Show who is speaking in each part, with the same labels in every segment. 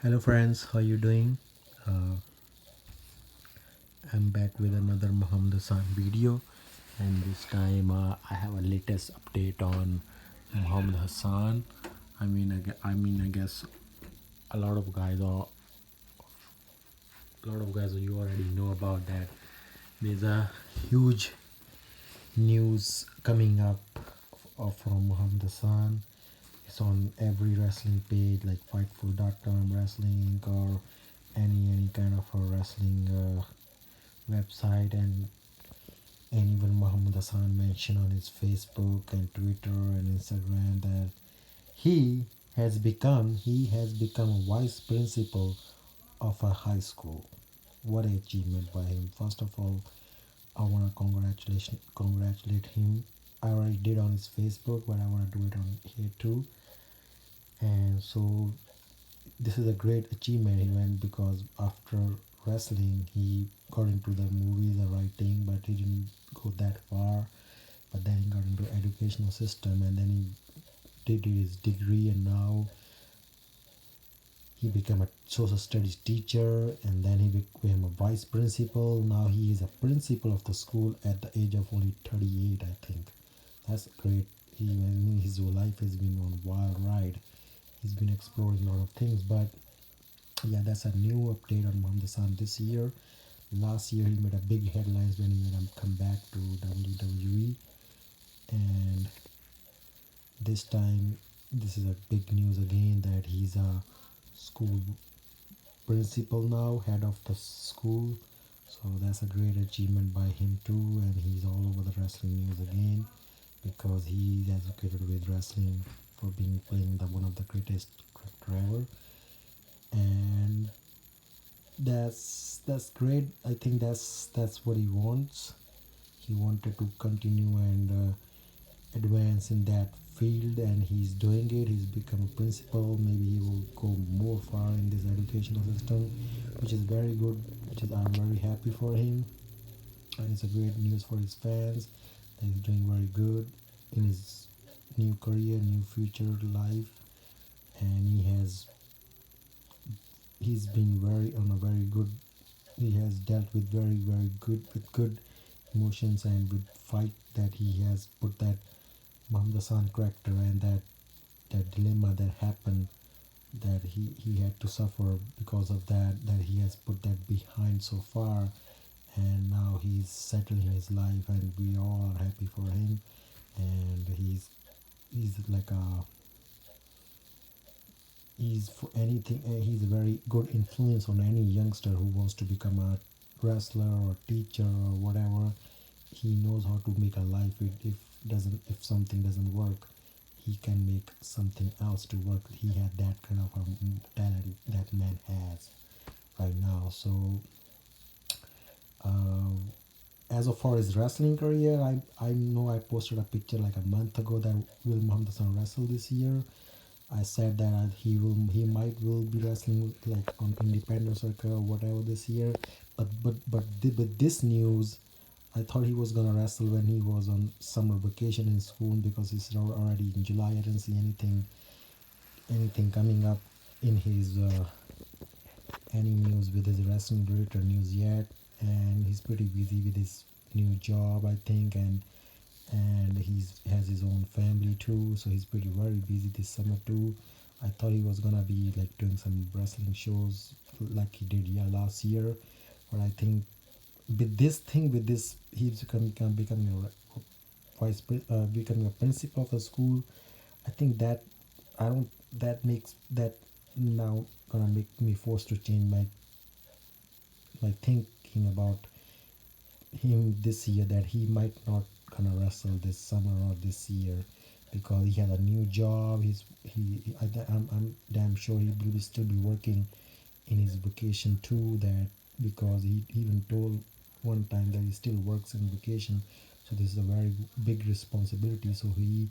Speaker 1: Hello friends, how you doing? Uh, I'm back with another Muhammad Hassan video, and this time I have a latest update on Muhammad Hassan. I guess a lot of guys are you already know about that. There's a huge news coming up from Muhammad Hassan. It's on every wrestling page like Fightful.com, Wrestling, or any kind of a wrestling website, and even Muhammad Hassan mentioned on his Facebook and Twitter and Instagram that he has become a vice principal of a high school. What an achievement by him! First of all, I want to congratulate him. I already did on his Facebook, but I want to do it on here too. And so this is a great achievement he went, because after wrestling he got into the movies, the writing, but he didn't go that far. But then he got into educational system, and then he did his degree, and now he became a social studies teacher, and then he became a vice principal. Now he is a principal of the school at the age of only 38, I think. That's great. His life has been on a wild ride. He's been exploring a lot of things. But yeah, that's a new update on Mohamed Hassan this year. Last year he made a big headlines when he made a comeback to WWE, and this time this is a big news again that he's a school principal now, head of the school. So that's a great achievement by him too, and he's all over the wrestling news again because he's educated with wrestling for being playing the one of the greatest character ever. And that's great. I think that's what he wants. He wanted to continue and advance in that field, and he's doing it. He's become a principal. Maybe he will go more far in this educational system, which is very good, which is I'm very happy for him. And it's a great news for his fans that he's doing very good in his new career, new future life. And he's been very on a very good, he has dealt with very good emotions, and with fight that he has put that Muhammad Hassan character, and that dilemma that happened, that he had to suffer because of that he has put that behind so far, and now he's settling his life, and we all are happy for him. And he's like a he's for anything he's a very good influence on any youngster who wants to become a wrestler or teacher or whatever. He knows how to make a life. If something doesn't work, he can make something else to work. He had that kind of a talent that man has right now. So uh, as of far as wrestling career, I know I posted a picture like a month ago that will Muhammad Hassan wrestle this year. I said that he might will be wrestling like on independent circuit or whatever this year. But this news, I thought he was gonna wrestle when he was on summer vacation in school, because it's already in July. I didn't see anything coming up in his any news with his wrestling related news yet, and he's pretty busy with his new job, I think, and he's has his own family too, so he's pretty very busy this summer too. I thought he was gonna be like doing some wrestling shows like he did last year, but I think with this he's becoming a becoming a principal of a school. I think that I don't that makes that now gonna make me forced to change my thinking about him this year, that he might not gonna wrestle this summer or this year, because he had a new job. I'm damn sure he will still be working in his vacation too, that because he even told one time that he still works in vacation. So this is a very big responsibility, so he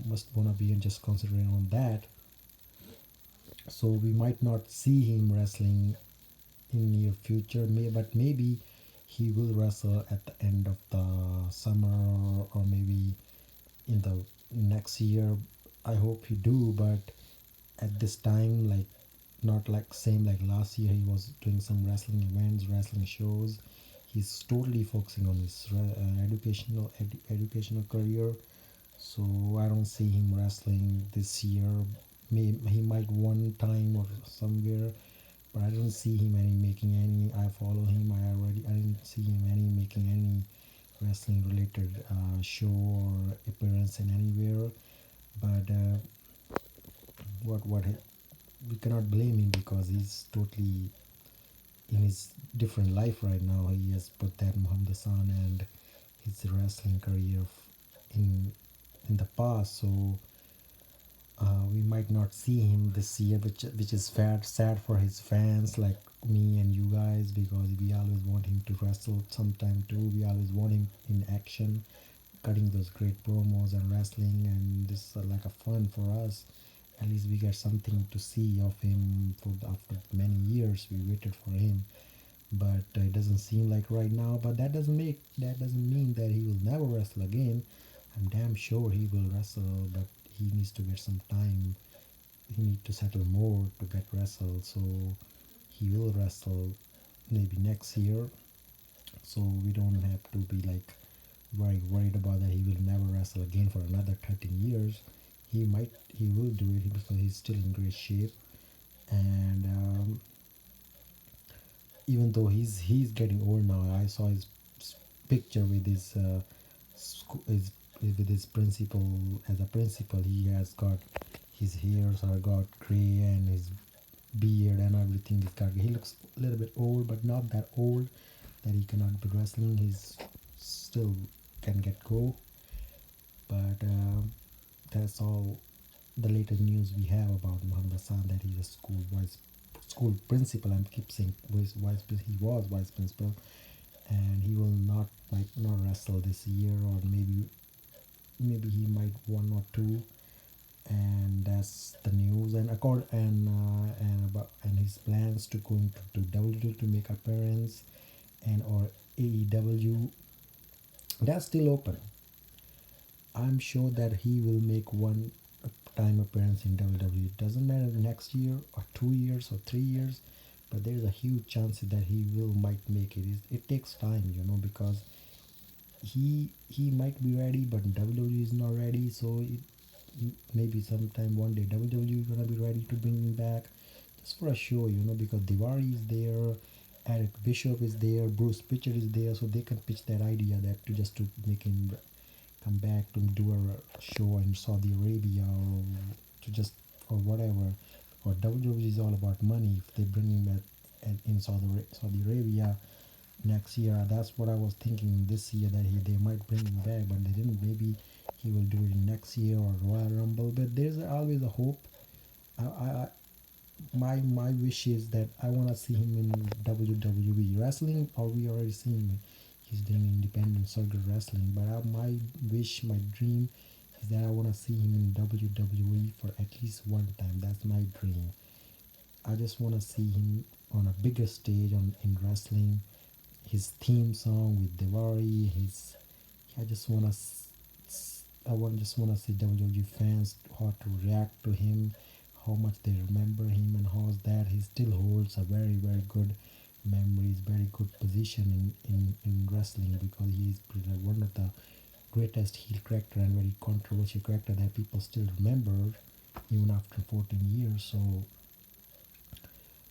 Speaker 1: must wanna be just concentrating on that. So we might not see him wrestling in near future, but maybe he will wrestle at the end of the summer, or maybe in the next year. I hope he do, but at this time, like, not like same like last year. He was doing some wrestling events, wrestling shows. He's totally focusing on his educational career. So I don't see him wrestling this year. He might one time or somewhere, but I don't see him any making any. I follow him. I didn't see him any making any wrestling related show or appearance in anywhere. But what we cannot blame him because he's totally in his different life right now. He has put that Muhammad Hassan and his wrestling career in in the past. So we might not see him this year, which is sad for his fans like me and you guys, because we always want him to wrestle sometime too. We always want him in action, cutting those great promos and wrestling, and this is like a fun for us. At least we get something to see of him for after many years we waited for him. But it doesn't seem like right now. But that doesn't mean that he will never wrestle again. I'm damn sure he will wrestle, but he needs to get some time. He needs to settle more to get wrestle. So he will wrestle maybe next year. So we don't have to be like very worried about that he will never wrestle again for another 13 years. He will do it because he's still in great shape. And even though he's getting old now, I saw his picture with his with his principal. As a principal, he has got his hairs are got gray and his beard and everything is got. He looks a little bit old, but not that old that he cannot be wrestling. He's still can get go. But that's all the latest news we have about Muhammad Hassan, that he's a school principal. I keep saying he was vice principal, and he will not might not wrestle this year, or maybe he might one or two. And that's the news. And and his plans to go into to WWE to make appearance, and or AEW, that's still open. I'm sure that he will make one time appearance in WWE. It doesn't matter next year or 2 years or 3 years, but there's a huge chance that he will might make it. It takes time, because he might be ready, but WWE is not ready. So maybe sometime one day WWE is gonna be ready to bring him back, just for a show, because Diwari is there, Eric Bishop is there, Bruce Pitcher is there, so they can pitch that idea that to make him come back to do a show in Saudi Arabia, or to just or whatever. Or WWE is all about money. If they bring him in Saudi Arabia next year, that's what I was thinking this year, that they might bring him back, but they didn't. Maybe he will do it in next year or Royal Rumble. But there's always a hope. I my wish is that I want to see him in WWE wrestling, or we already see him. He's doing independent circuit wrestling, but my wish, my dream, is that I want to see him in WWE for at least one time. That's my dream. I just want to see him on a bigger stage in wrestling. His theme song with Devari. I just want to. Just want to see WWE fans how to react to him, how much they remember him, and how's that he still holds a very good memories, very good position in wrestling, because he's one of the greatest heel character and very controversial character that people still remember even after 14 years.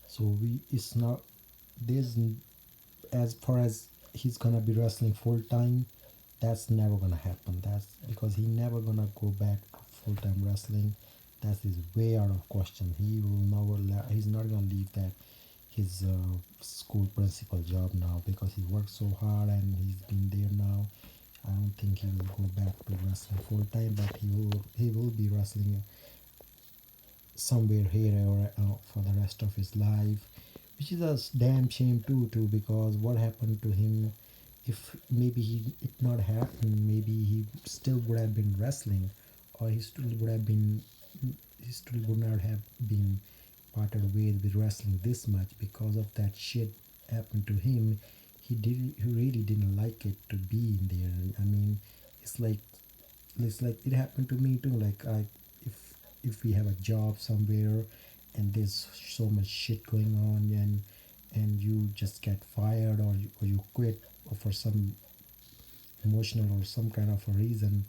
Speaker 1: So we it's not there's as far as he's gonna be wrestling full time, that's never gonna happen. That's because he never gonna go back to full time wrestling. That is way out of question. He will never. He's not gonna leave that his school principal job now, because he worked so hard and he's been there now. I don't think he will go back to wrestling full time, but he will be wrestling somewhere here or for the rest of his life, which is a damn shame too, because what happened to him, if maybe it not happened, maybe he still would have been wrestling, or he still would not have been parted ways with wrestling this much. Because of that shit happened to him, he really didn't like it to be in there. I mean, it's like it happened to me too. Like if we have a job somewhere, and there's so much shit going on, and you just get fired, or you quit for some emotional or some kind of a reason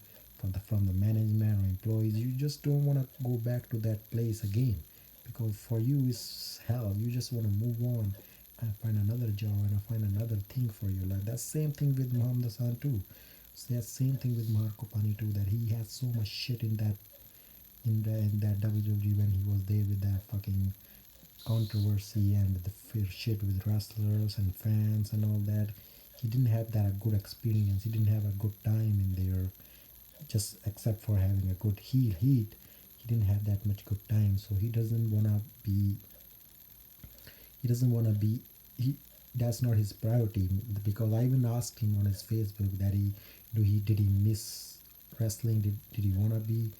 Speaker 1: from the management or employees, you just don't want to go back to that place again, because for you it's hell. You just want to move on and find another job and find another thing for your life. That same thing with Muhammad Hassan too. So that same thing with Marco Pani too, that he had so much shit in that WWE when he was there with that fucking controversy and with the shit with wrestlers and fans and all that. He didn't have that good experience. He didn't have a good time in there, just except for having a good heel heat. He didn't have that much good time, so he doesn't wanna be. He doesn't wanna be. He That's not his priority, because I even asked him on his Facebook that he did he miss wrestling? Did he wanna be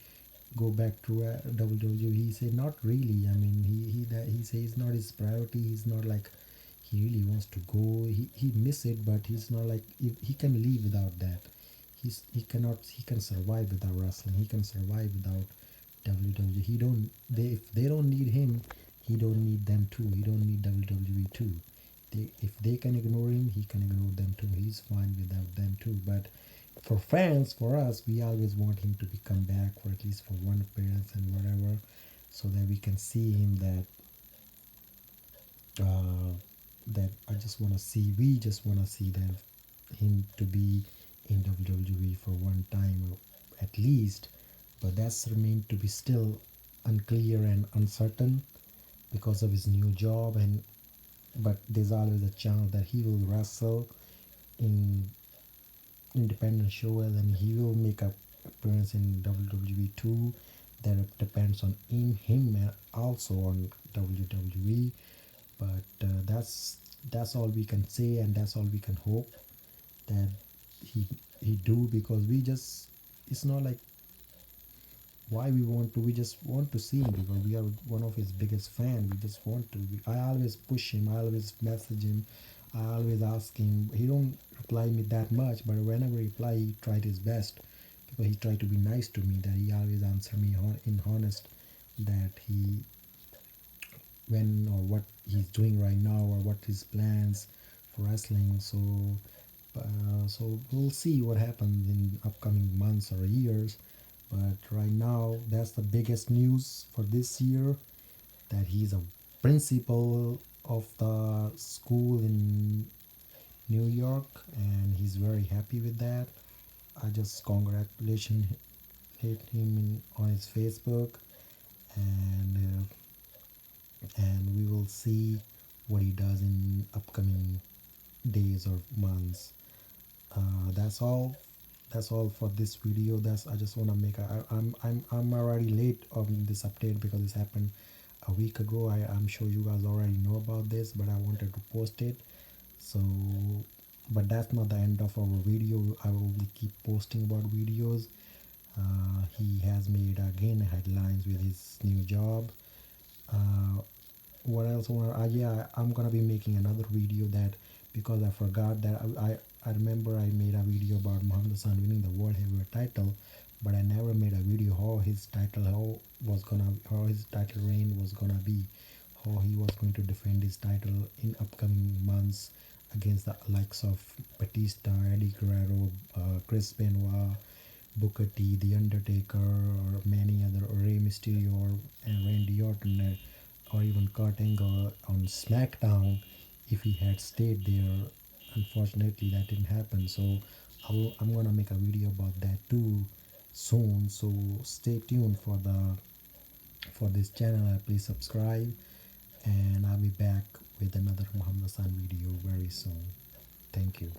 Speaker 1: go back to WWE? He said not really. I mean, he says not his priority. He's not like he really wants to go. He miss it, but he's not like if he can live without that. He can survive without wrestling. He can survive without WWE. He don't they If they don't need him, he don't need them too. He don't need WWE too. If they can ignore him, he can ignore them too. He's fine without them too. But for fans, for us, we always want him to be come back for at least for one appearance and whatever, so that we can see him. That I just want to see. We just want to see that him to be in WWE for one time at least. But that's remained to be still unclear and uncertain because of his new job. And but there's always a chance that he will wrestle in independent shows, and he will make a appearance in WWE too. That depends on him and also on WWE. But that's all we can say, and that's all we can hope that he he do, because we just, it's not like why we want to, we just want to see him because we are one of his biggest fan. We just want to. I always push him, I always message him, I always ask him. He don't reply me that much, but whenever he reply, he tried his best, because he tried to be nice to me, that he always answer me in honest, that he when or what he's doing right now, or what his plans for wrestling. So we'll see what happens in upcoming months or years. But right now, that's the biggest news for this year, that he's a principal of the school in New York, and he's very happy with that. I just congratulate him on his Facebook, and we will see what he does in upcoming days or months. That's all. That's all for this video. That's I just want to make. I'm already late on this update because this happened a week ago. I'm sure you guys already know about this, but I wanted to post it. So, but that's not the end of our video. I will keep posting about videos. He has made again headlines with his new job. Uh, what else? Yeah, I'm gonna be making another video, that because I forgot that I remember I made a video about Muhammad Hassan winning the world heavyweight title, but I never made a video how his title reign was gonna be, how he was going to defend his title in upcoming months against the likes of Batista, Eddie Guerrero, Chris Benoit, Booker T, The Undertaker, or many other, or Rey Mysterio, and Randy Orton, or even Kurt Angle on SmackDown if he had stayed there. Unfortunately, that didn't happen. So I'm gonna make a video about that too soon. So stay tuned for this channel. Please subscribe, and I'll be back with another Muhammad Hassan video very soon. Thank you.